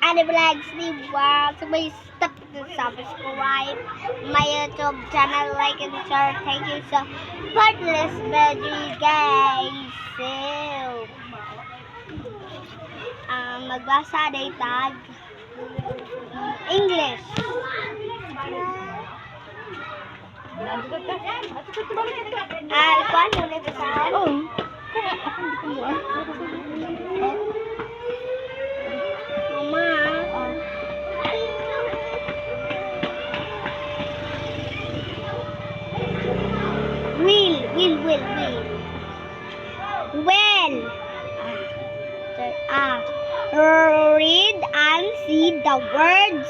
Ani Vlogs ni Wow. So may stop to subscribe my YouTube channel, like and share. Thank you so for this video, guys. So, magbasa day tag English. Kuan ulit sa Mama. Will. Read and see the words.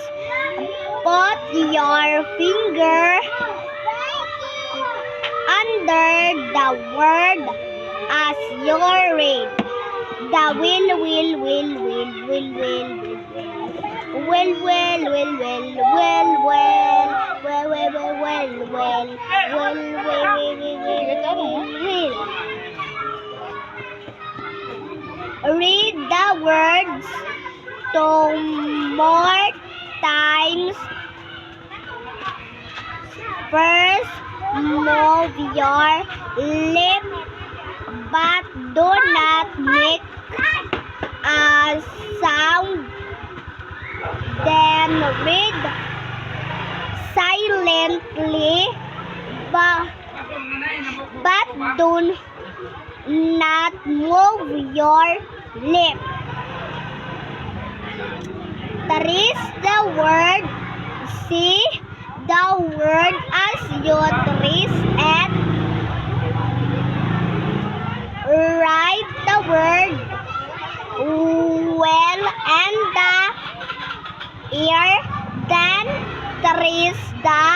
Put your finger under the word as you read. The Read the words two more times. First, move your lip, but do not make a sound. Then read silently, but do not move your lip. Trace the word. See the word as you trace it. Write the word well and the ear. Then trace the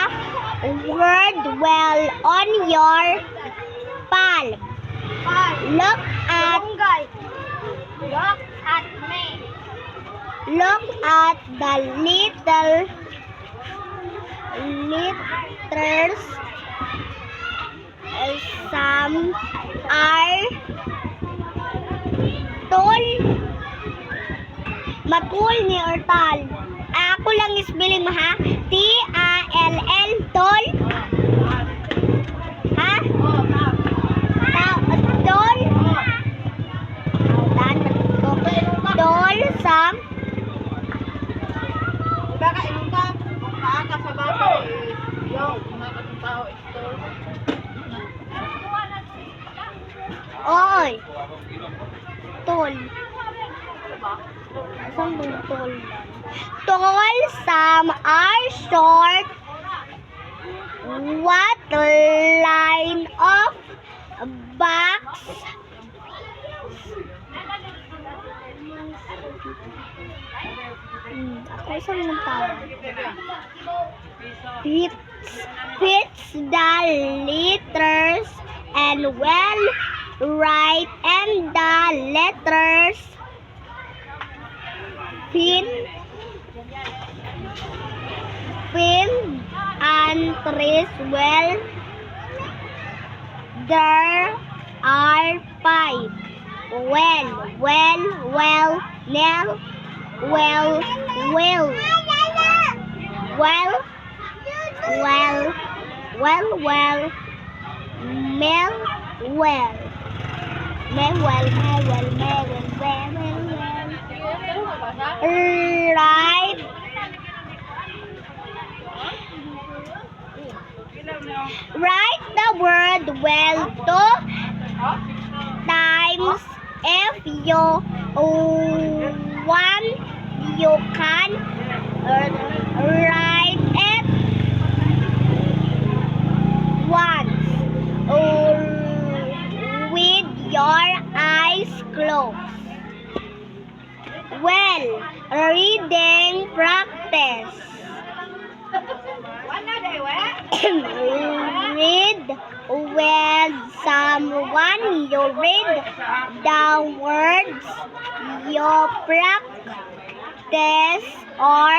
word well on your palm. Look at the little letters. Some are tall. Matul ni or tal. Ako lang spelling mo ha. T-A-L-L. Tall. Ha? Tall. Tall. Some. Baka inungkap, maaka sa bata tao ito. Oy. Tall. Saan ba yung tall? Tall, some are short. What line of box? Ako isang ng tao. Fits the letters and well write and the letters fin and trace well. There are five. Write the word well two times. If you want, you can write it once with your eyes closed. Well, reading practice. Read with someone. You read the words you practice or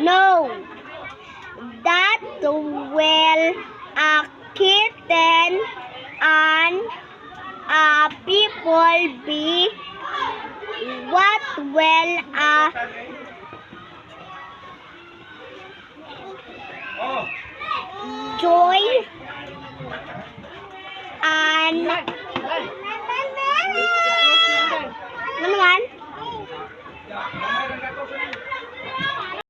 know. That will a kitten and people be what Well,